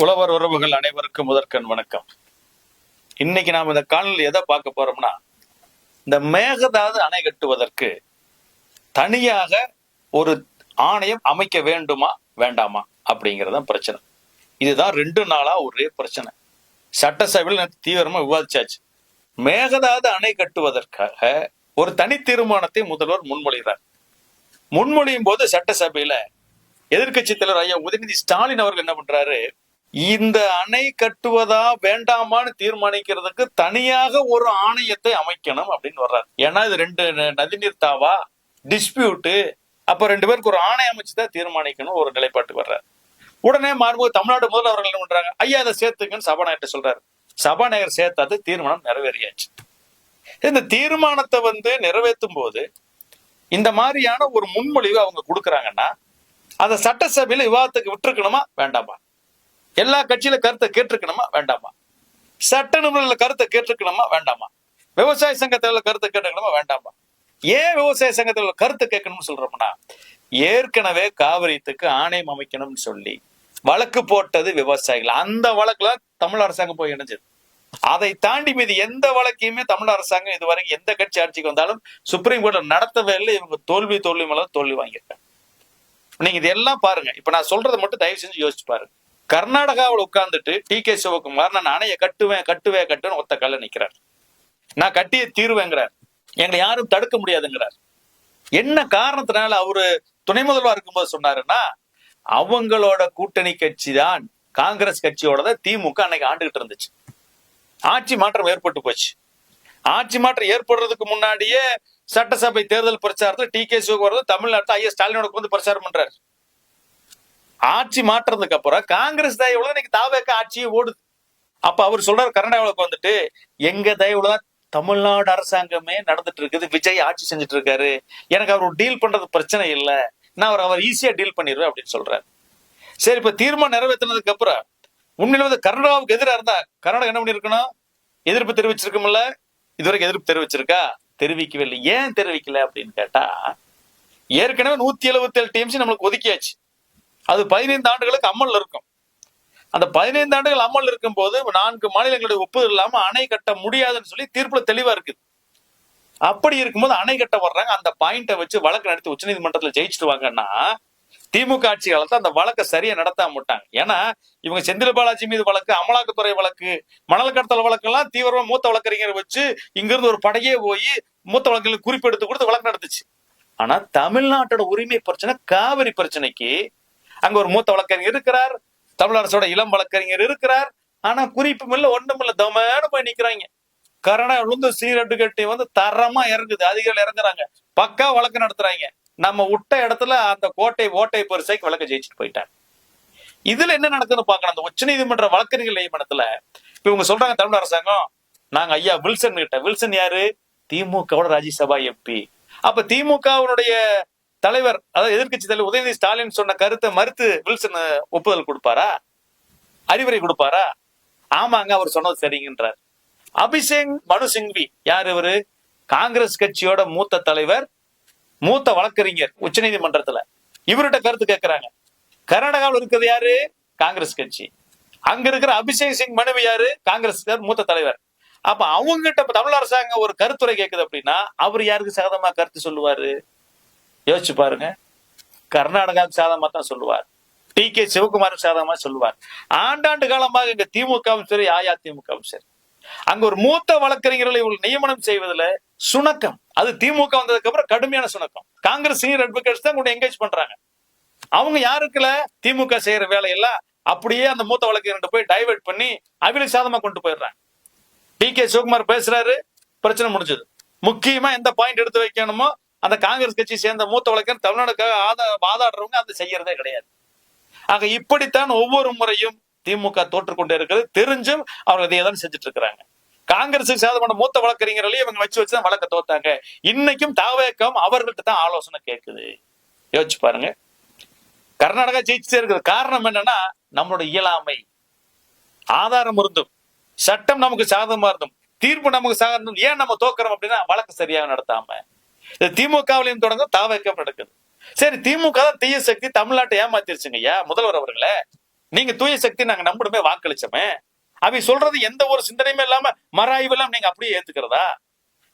உழவர் உறவுகள் அனைவருக்கும் முதற்கண் வணக்கம். இன்னைக்கு நாம் இந்த காணொலியில் எதை பார்க்க போறோம்னா, இந்த மேகதாது அணை கட்டுவதற்கு தனியாக ஒரு ஆணையம் அமைக்க வேண்டுமா வேண்டாமா அப்படிங்கறத பிரச்சனை. இதுதான் 2 நாளா ஒரே பிரச்சனை. சட்டசபையில் தீவிரமா விவாதிச்சாச்சு. மேகதாது அணை கட்டுவதற்காக ஒரு தனி தீர்மானத்தை முதல்வர் முன்மொழிகிறார். முன்மொழியும் போது சட்டசபையில எதிர்கட்சி தலைவர் ஐயா உதயநிதி ஸ்டாலின் அவர்கள் என்ன பண்றாரு, இந்த அணை கட்டுவதா வேண்டாமான்னு தீர்மானிக்கிறதுக்கு தனியாக ஒரு ஆணையத்தை அமைக்கணும் அப்படின்னு வர்றாரு. ஏன்னா இது 2 நதிநீர் தாவா டிஸ்பியூட்டு, அப்ப 2 பேருக்கு ஒரு ஆணையம் அமைச்சுதான் தீர்மானிக்கணும் ஒரு நிலைப்பாட்டுக்கு வர்றாரு. உடனே மாறும்போது தமிழ்நாடு முதல்வர் அவர்கள் என்ன பண்றாங்க, ஐயா அதை சேர்த்துக்குன்னு சபாநாயகர் சொல்றாரு. சபாநாயகர் சேர்த்தாது தீர்மானம் நிறைவேறியாச்சு. இந்த தீர்மானத்தை நிறைவேற்றும் போது இந்த மாதிரியான ஒரு முன்மொழிவு அவங்க கொடுக்குறாங்கன்னா அதை சட்டசபையில விவாதத்துக்கு விட்டுருக்கணுமா வேண்டாமா? எல்லா கட்சியில கருத்தை கேட்டிருக்கணுமா வேண்டாமா? சட்ட நிபுணர்ல கருத்தை கேட்டிருக்கணுமா வேண்டாமா? விவசாய சங்கத்துல கருத்தை கேட்டுக்கணுமா வேண்டாமா? ஏன் விவசாய சங்கத்துல கருத்தை கேட்கணும்னு சொல்றோம்னா, ஏற்கனவே காவிரித்துக்கு ஆணையம் அமைக்கணும்னு சொல்லி வழக்கு போட்டது விவசாயிகள். அந்த வழக்குல தமிழ் அரசாங்கம் போய் இணைஞ்சது. அதை தாண்டி மீது எந்த வழக்கையுமே தமிழ் அரசாங்கம் இதுவரைக்கும் எந்த கட்சி ஆட்சிக்கு வந்தாலும் சுப்ரீம் கோர்ட்ல நடத்தவே இல்லை. இவங்க தோல்வி மேல தோல்வி வாங்கியிருக்காங்க. நீங்க இதெல்லாம் பாருங்க. இப்ப நான் சொல்றதை மட்டும் தயவு செஞ்சு யோசிச்சு பாருங்க. கர்நாடகாவில் உட்கார்ந்துட்டு டி.கே. சிவகுமார் நான் அணையை கட்டுவேன் ஒத்த கல்ல நிக்கிறார். நான் கட்டிய தீர்வேங்கிறார். எங்களை யாரும் தடுக்க முடியாதுங்கிறார். என்ன காரணத்தினால அவரு துணை முதல்வா இருக்கும்போது சொன்னாருன்னா, அவங்களோட கூட்டணி கட்சி தான் காங்கிரஸ் கட்சியோட திமுக அன்னைக்கு ஆண்டுகிட்டு இருந்துச்சு. ஆட்சி மாற்றம் ஏற்பட்டு போச்சு. ஆட்சி மாற்றம் ஏற்படுறதுக்கு முன்னாடியே சட்டசபை தேர்தல் பிரச்சாரத்தில் டி.கே. சிவகுமார் தமிழ்நாட்டில் ஐயா ஸ்டாலினோட வந்து பிரச்சாரம் பண்றாரு. ஆட்சி மாற்றதுக்கு அப்புறம் காங்கிரஸ் தயவுல இன்னைக்கு தாவேக ஆட்சியை ஓடுது. அப்ப அவர் சொல்றாரு, கர்நாடகாவுக்கு வந்துட்டு எங்க தயவுல தமிழ்நாடு அரசாங்கமே நடந்துட்டு இருக்குது, விஜய் ஆட்சி செஞ்சுட்டு இருக்காரு, எனக்கு அவர் டீல் பண்றது பிரச்சனை இல்லை, நான் அவர் ஈஸியா டீல் பண்ணிடுவேன் அப்படின்னு சொல்றாரு. சரி, இப்ப தீர்மானம் நிறைவேற்றினதுக்கு அப்புறம் உண்மையில கர்நாடகாவுக்கு எதிராக இருந்தா கர்நாடகா என்ன பண்ணிருக்கணும்? எதிர்ப்பு தெரிவிச்சிருக்கும்ல. இதுவரைக்கும் எதிர்ப்பு தெரிவிச்சிருக்கா? தெரிவிக்கவே இல்லை. ஏன் தெரிவிக்கல அப்படின்னு கேட்டா, ஏற்கனவே 177 டிஎம்சி நம்மளுக்கு ஒதுக்கியாச்சு. அது 15 ஆண்டுகளுக்கு அமல்ல இருக்கும். அந்த 15 ஆண்டுகள் அமல் இருக்கும் போது 4 மாநிலங்களுடைய ஒப்புதல் இல்லாம அணை கட்ட முடியாதுன்னு சொல்லி தீர்ப்புல தெளிவா இருக்குது. அப்படி இருக்கும்போது அணை கட்ட வர்றாங்க. அந்த பாயிண்ட வச்சு வழக்கு நடத்தி உச்சநீதிமன்றத்துல ஜெயிச்சிருவாங்கன்னா, திமுக ஆட்சி காலத்துல அந்த வழக்கை சரியா நடத்தாம விட்டாங்க. ஏன்னா இவங்க செந்தில் பாலாஜி மீது வழக்கு, அமலாக்கத்துறை வழக்கு, மணல் கடத்தல் வழக்கு எல்லாம் தீவிரமா மூத்த வழக்கறிஞரை வச்சு இங்கிருந்து ஒரு படையே போய் மூத்த வழக்குகளுக்கு குறிப்பெடுத்து கொடுத்து வழக்கு நடத்துச்சு. ஆனா தமிழ்நாட்டோட உரிமை பிரச்சனை, காவிரி பிரச்சனைக்கு அங்க ஒரு மூத்த வழக்கறிஞர் இருக்கிறார், தமிழரசோட இளம் வழக்கறிஞர் இருக்கிறார். ஆனா குறிப்பும் இல்ல, ஒண்ணும் இல்ல, தமேனு போய் நிக்கிறாங்க. கர்நாடகா சீரட்டு கட்டி தரமா இறங்குது, அதிகாரிகள் இறங்குறாங்க, பக்கா வழக்கு நடத்துறாங்க. நம்ம விட்ட இடத்துல அந்த ஓட்டை பெருசாக்கி வழக்க ஜெயிச்சுட்டு போயிட்டாங்க. இதுல என்ன நடக்குதுன்னு பாக்கணும். அந்த உச்ச நீதிமன்ற வழக்கறிஞர் நியமனத்துல இப்ப இவங்க சொல்றாங்க தமிழ் அரசாங்கம், நாங்க ஐயா வில்சன் கிட்ட, வில்சன் யாரு? திமுகவோட ராஜ்யசபா எம்பி. அப்ப திமுகவுடைய தலைவர், அதாவது எதிர்கட்சி தலைவர் உதயநிதி ஸ்டாலின் சொன்ன கருத்தை மறுத்து வில்சன் ஒப்புதல் கொடுப்பாரா? அறிவுரை கொடுப்பாரா? ஆமாங்க, அவர் சொன்னது சரிங்கன்றார். அபிஷேக் மனு சிங்வி யார்? இவரு காங்கிரஸ் கட்சியோட மூத்த தலைவர், மூத்த வழக்கறிஞர் உச்ச நீதிமன்றத்துல. இவர்கிட்ட கருத்து கேட்கிறாங்க. கர்நாடகாவில் இருக்கிறது யாரு? காங்கிரஸ் கட்சி. அங்க இருக்கிற அபிஷேக் சிங் மனுவி யாரு? காங்கிரஸ் மூத்த தலைவர். அப்ப அவங்க கிட்ட தமிழ் அரசாங்கம் ஒரு கருத்துரை கேட்குது அப்படின்னா அவர் யாருக்கு சாதகமா கருத்து சொல்லுவாரு? யோசிச்சு பாருங்க. கர்நாடகாவுக்கு சாதகமா தான் சொல்லுவார், டி.கே. சிவகுமாருக்கு சாதகமா சொல்லுவார். ஆண்டாண்டு காலமாக இங்க திமுகவும் சரி அதிமுகவும் சரி அங்க ஒரு மூத்த வழக்கறிஞர்களை நியமனம் செய்வதில் சுணக்கம். அது திமுக வந்ததுக்கு அப்புறம் கடுமையான சுணக்கம். காங்கிரஸ் சீனியர் அட்வொகேட்ஸ் தான் கூட என்கேஜ் பண்றாங்க. அவங்க யாருக்குல திமுக செய்யற வேலையெல்லாம் அப்படியே அந்த மூத்த வழக்கறிஞர் போய் டைவர்ட் பண்ணி அவங்களுக்கு சாதகமா கொண்டு போயிடுறாங்க. டி.கே. சிவகுமார் பேசுறாரு, பிரச்சனை முடிஞ்சது. முக்கியமா எந்த பாயிண்ட் எடுத்து வைக்கணுமோ அந்த காங்கிரஸ் கட்சி சேர்ந்த மூத்த வழக்கறிஞர் தமிழ்நாடுக்காக வாதாடுறவங்க அந்த செய்யறதே கிடையாது. ஆக இப்படித்தான் ஒவ்வொரு முறையும் திமுக தோற்றுக்கொண்டே இருக்கிறது. தெரிஞ்சும் அவர்கள் இதை தான் செஞ்சுட்டு இருக்கிறாங்க. காங்கிரஸுக்கு சாதகமான மூத்த வழக்கறிஞர்களையும் இவங்க வச்சுதான் வழக்க தோத்தாங்க. இன்னைக்கும் தாவேகம் அவர்கள்ட்ட தான் ஆலோசனை கேட்குது. யோசிச்சு பாருங்க. கர்நாடகா ஜெயிச்சுட்டே இருக்குது. காரணம் என்னன்னா, நம்மளோட இயலாமை. ஆதாரம் இருந்தும், சட்டம் நமக்கு சாதகமா இருந்தும், தீர்ப்பு நமக்கு சாதகம், ஏன் நம்ம தோக்குறோம் அப்படின்னா வழக்கு சரியாக நடத்தாம. திமுகவிலையும் தொடங்க தாவேகம் நடக்குது. சரி, திமுக தான் தீய சக்தி, தமிழ்நாட்டை ஏமாத்திருச்சுங்க ஐயா முதல்வர் அவர்களே. நீங்க தூய சக்தி நாங்க நம்பணுமே வாக்களிச்சோமே. அவை சொல்றது எந்த ஒரு சிந்தனையுமே இல்லாம மறாய்வெல்லாம் நீங்க அப்படியே ஏத்துக்கிறதா?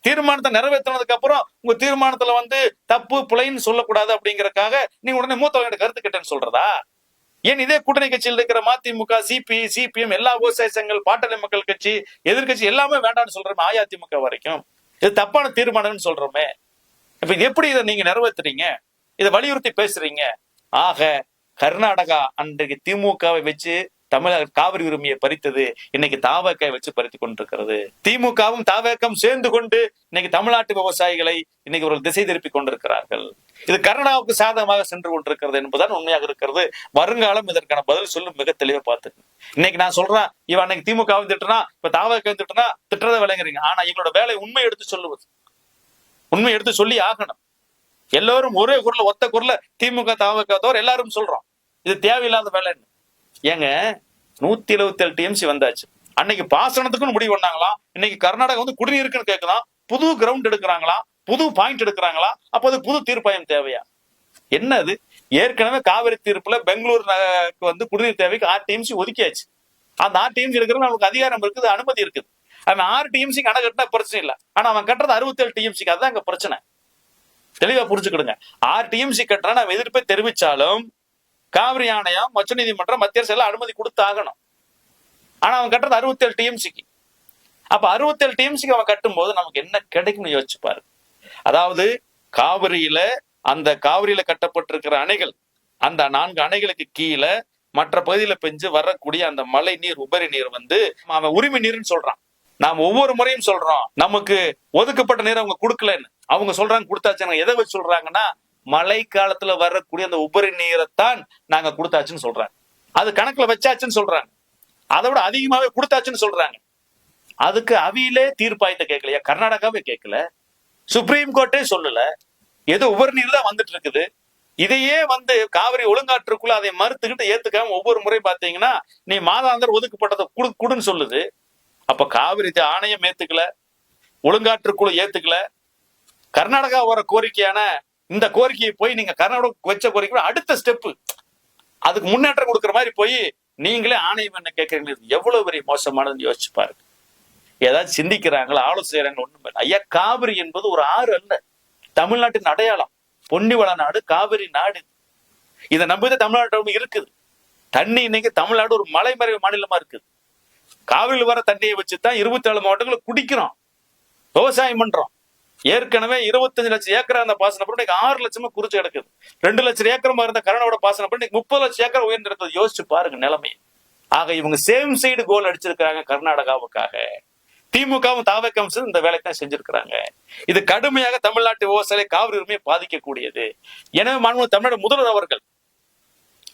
தீர்மானத்தை நிறைவேற்றினதுக்கு அப்புறம் உங்க தீர்மானத்துல தப்பு பிழைன்னு சொல்லக்கூடாது அப்படிங்கறக்காக நீங்க உடனே மூத்தவங்க கருத்து கேட்டேன்னு சொல்றதா? ஏன் இதே கூட்டணி கட்சியில் இருக்கிற மதிமுக, சிபிஎம், எல்லா விவசாய சங்கங்கள், பாட்டாளி மக்கள் கட்சி, எதிர்கட்சி எல்லாமே வேண்டாம்னு சொல்றோமே, அஇஅதிமுக வரைக்கும் இது தப்பான தீர்மானம்னு சொல்றோமே. இப்ப இது எப்படி இதை நீங்க நிறைவேற்றுறீங்க? இதை வலியுறுத்தி பேசுறீங்க. ஆக கர்நாடகா அன்றைக்கு திமுகவை வச்சு தமிழக காவிரி உரிமையை பறித்தது, இன்னைக்கு தாவக வச்சு பறித்து கொண்டிருக்கிறது. திமுகவும் தாவகம் சேர்ந்து கொண்டு இன்னைக்கு தமிழ்நாட்டு விவசாயிகளை இன்னைக்கு ஒரு திசை திருப்பி கொண்டிருக்கிறார்கள். இது கர்நாடகாவுக்கு சாதகமாக சென்று கொண்டிருக்கிறது என்பதுதான் உண்மையாக இருக்கிறது. வருங்காலம் இதற்கான பதில் சொல்லும் மிக தெளிவா பார்த்துக்கு. இன்னைக்கு நான் சொல்றேன், இவன் அன்னைக்கு திமுகவும் திட்டுனா இப்ப தாவக திட்டுனா திட்டுறதை விளங்குறீங்க. ஆனா எங்களோட வேலை உண்மை எடுத்து சொல்லுவது, உண்மை எடுத்து சொல்லி ஆகணும். எல்லாரும் ஒரே குரல ஒத்த குரல திமுக தாவக தவிர எல்லாரும் சொல்றோம் இது தேவையில்லாத வேலைன்னு. ஏங்க 177 டிஎம்சி வந்தாச்சு. அன்னைக்கு பாசனத்துக்குன்னு முடிவு பண்ணாங்களாம். இன்னைக்கு கர்நாடகா குடிநீருக்குன்னு கேட்கலாம், புது கிரவுண்ட் எடுக்கிறாங்களா, புது பாயிண்ட் எடுக்கிறாங்களா? அப்போ அது புது தீர்ப்பாயம் தேவையா? என்ன அது? ஏற்கனவே காவிரி தீர்ப்புல பெங்களூருக்கு குடிநீர் தேவைக்கு 6 டிஎம்சி ஒதுக்கியாச்சு. அந்த 6 டிஎம்சி எடுக்கிறது நமக்கு அதிகாரம் இருக்குது, அனுமதி இருக்குது. அவன் 6 டிஎம்சிக்கு அணை கட்டினா பிரச்சனை இல்லை. ஆனா அவன் கட்டுறது 67 டிஎம்சிக்கு. அதுதான் அங்க பிரச்சனை. தெளிவா புரிஞ்சுக்கிடுங்க. 6 டிஎம்சி கட்டுறா நம்ம எதிர்ப்பை தெரிவிச்சாலும் காவிரி ஆணையம், உச்ச நீதிமன்றம், மத்திய அரசு எல்லாம் அனுமதி கொடுத்து ஆகணும். ஆனா அவன் கட்டுறது 67 டிஎம்சிக்கு. அப்ப 67 டிஎம்சிக்கு அவன் கட்டும் போது நமக்கு என்ன கிடைக்கும்னு யோசிச்சு பாரு. அதாவது காவிரியில கட்டப்பட்டிருக்கிற அணைகள், அந்த 4 அணைகளுக்கு கீழே மற்ற பகுதியில பெஞ்சு வரக்கூடிய அந்த மழை நீர், உபரி நீர் அவன் உரிமை நீர்னு சொல்றான். நாம் ஒவ்வொரு முறையும் சொல்றோம் நமக்கு ஒதுக்கப்பட்ட நீர் அவங்க கொடுக்கலன்னு. அவங்க சொல்றாங்க கொடுத்தாச்சு. எதை வச்சு சொல்றாங்கன்னா மழை காலத்துல வரக்கூடிய அந்த உபரி நீரைத்தான் நாங்க கொடுத்தாச்சுன்னு சொல்றாங்க. அது கணக்குல வச்சாச்சுன்னு சொல்றாங்க. அதை விட அதிகமாவே கொடுத்தாச்சுன்னு சொல்றாங்க. அதுக்கு அவையிலே தீர்ப்பாயத்தை கேட்கலையா? கர்நாடகாவே கேட்கல, சுப்ரீம் கோர்ட்டே சொல்லல. ஏதோ உபரி நீர் தான் வந்துட்டு இருக்குது. இதையே காவிரி ஒழுங்காற்றுக்குள்ள அதை மறுத்துக்கிட்டு ஏத்துக்காம ஒவ்வொரு முறை பாத்தீங்கன்னா நீ மாதாந்தர் ஒதுக்கப்பட்டதை குடுன்னு சொல்லுது. அப்ப காவிரி ஆணையம் ஏத்துக்கல, ஒழுங்காற்றுக்குழு ஏத்துக்கல. கர்நாடகா வர கோரிக்கையான இந்த கோரிக்கையை போய் நீங்க கர்நாடகா வச்ச கோரிக்கை அடுத்த ஸ்டெப், அதுக்கு முன்னேற்றம் கொடுக்குற மாதிரி போய் நீங்களே ஆணையம் என்ன கேட்கறீங்க? எவ்வளவு பெரிய மோசமானதுன்னு யோசிச்சு பாருங்க. ஏதாவது சிந்திக்கிறாங்களா, ஆலோசனை? ஒண்ணுமே இல்லை ஐயா. காவிரி என்பது ஒரு ஆறு அல்ல, தமிழ்நாட்டின் அடையாளம். பொன்னிவள நாடு, காவிரி நாடு. இதை நம்பிதான் தமிழ்நாட்டு இருக்குது. தண்ணி இன்னைக்கு தமிழ்நாடு ஒரு மலைமறைவு மாநிலமா இருக்குது. காவிரியில் வர தண்ணியை வச்சுதான் 27 மாவட்டங்களுக்கு குடிக்கிறோம், விவசாயம் பண்றோம். ஏற்கனவே 25 லட்சம் ஏக்கரா அந்த பாசன பண்ண 6 லட்சமா குறிச்சு கிடக்குது. 2 லட்சம் ஏக்கரமா இருந்த கர்நாடகோட பாசன பண்ண 30 லட்சம் ஏக்கர் உயர்ந்திருக்கிறது. யோசிச்சு பாருங்க நிலைமை. ஆக இவங்க சேம் சைடு கோல் அடிச்சிருக்காங்க கர்நாடகாவுக்காக. திமுகவும் தாவகம் இந்த வேலைக்கு தான் செஞ்சிருக்கிறாங்க. இது கடுமையாக தமிழ்நாட்டு விவசாயிகளை காவிரி உரிமையை பாதிக்கக்கூடியது. எனவே தமிழ்நாடு முதல்வர் அவர்கள்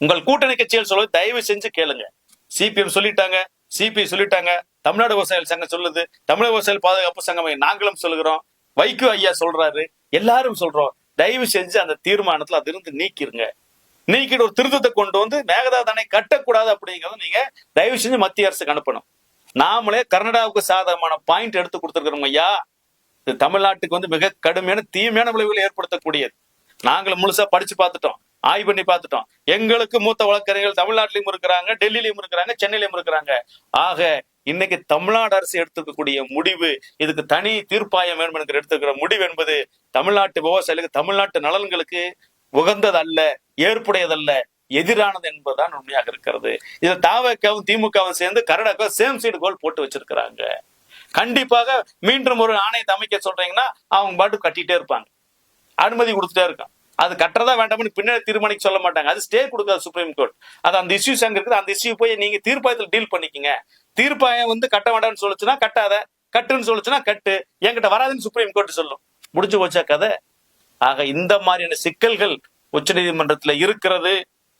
உங்கள் கூட்டணி கட்சிகள் சொல்வது தயவு செஞ்சு கேளுங்க. சிபிஎம் சொல்லிட்டாங்க, சிபிஐ சொல்லிட்டாங்க, தமிழ்நாடு விவசாயிகள் சங்கம் சொல்லுது, தமிழக விவசாயிகள் பாதுகாப்பு சங்கம் நாங்களும் சொல்லுகிறோம், வைகோ ஐயா சொல்றாரு, எல்லாரும் சொல்றோம். தயவு செஞ்சு அந்த தீர்மானத்துல அது இருந்து நீக்கிருங்க. நீக்கிட்டு ஒரு திருத்தத்தை கொண்டு மேகதாது அணை கட்டக்கூடாது அப்படிங்கறத நீங்க தயவு செஞ்சு மத்திய அரசுக்கு அனுப்பணும். நாமளே கர்நாடகாவுக்கு சாதகமான பாயிண்ட் எடுத்து கொடுத்துருக்கிறோம் ஐயா. இது தமிழ்நாட்டுக்கு மிக கடுமையான தீமையான விளைவுகளை ஏற்படுத்தக்கூடியது. நாங்களும் முழுசா படிச்சு பார்த்துட்டோம், ஆய்வு பண்ணி பார்த்துட்டோம். எங்களுக்கு மூத்த வழக்கறிஞர்கள் தமிழ்நாட்டிலும் இருக்கிறாங்க, டெல்லியிலும் இருக்கிறாங்க, சென்னையிலும் இருக்கிறாங்க. ஆக இன்னைக்கு தமிழ்நாடு அரசு எடுத்துக்கக்கூடிய முடிவு, இதுக்கு தனி தீர்ப்பாயம் வேணும் என்று எடுத்துக்கிற முடிவு என்பது தமிழ்நாட்டு விவசாயிகளுக்கு, தமிழ்நாட்டு நலன்களுக்கு உகந்தது அல்ல, ஏற்புடையதல்ல, எதிரானது என்பதுதான் உண்மையாக இருக்கிறது. இதை தாவகவும் திமுகவும் சேர்ந்து கர்நாடகா சேம் சைடு கோல் போட்டு வச்சிருக்கிறாங்க. கண்டிப்பாக மீண்டும் ஒரு ஆணையத்தை அமைக்க சொல்றீங்கன்னா அவங்க பாட்டு கட்டிட்டே இருப்பாங்க, அனுமதி கொடுத்துட்டே இருக்கான். அது கட்டுறதா வேண்டாம்னு பின்னாடி தீர்மானிக்க சொல்ல மாட்டாங்க. அது ஸ்டே கொடுக்காது சுப்ரீம் கோர்ட். அது அந்த இஷ்யூஸ் அங்க இருக்குது. அந்த இஷ்யூ போய் நீங்க தீர்ப்பாயத்தில் டீல் பண்ணிக்கங்க. தீர்ப்பாயம் கட்ட வேண்டாம்னு சொல்லுச்சுன்னா கட்டாத, கட்டுன்னு சொல்லுச்சுன்னா கட்டு, என்கிட்ட வராதுன்னு சுப்ரீம் கோர்ட் சொல்லும். முடிஞ்சு போச்சா கதை. ஆக இந்த மாதிரியான சிக்கல்கள் உச்ச நீதிமன்றத்துல இருக்கிறது.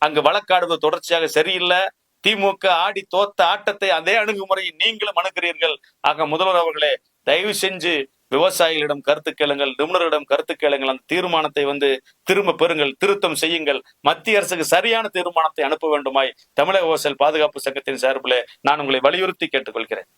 அங்கு வழக்காடுவது தொடர்ச்சியாக சரியில்லை. திமுக ஆடி தோத்த ஆட்டத்தை அதே அணுகுமுறையை நீங்களும் அணுகிறீர்கள். ஆக முதல்வர் அவர்களே, தயவு செஞ்சு விவசாயிகளிடம் கருத்து கேளுங்கள், நிபுணர்களிடம் கருத்து கேளுங்கள். அந்த தீர்மானத்தை திரும்ப பெறுங்கள், திருத்தம் செய்யுங்கள். மத்திய அரசுக்கு சரியான தீர்மானத்தை அனுப்ப வேண்டுமாய் தமிழக விவசாயிகள் பாதுகாப்பு சங்கத்தின் சார்பில் நான் உங்களை வலியுறுத்தி கேட்டுக்கொள்கிறேன்.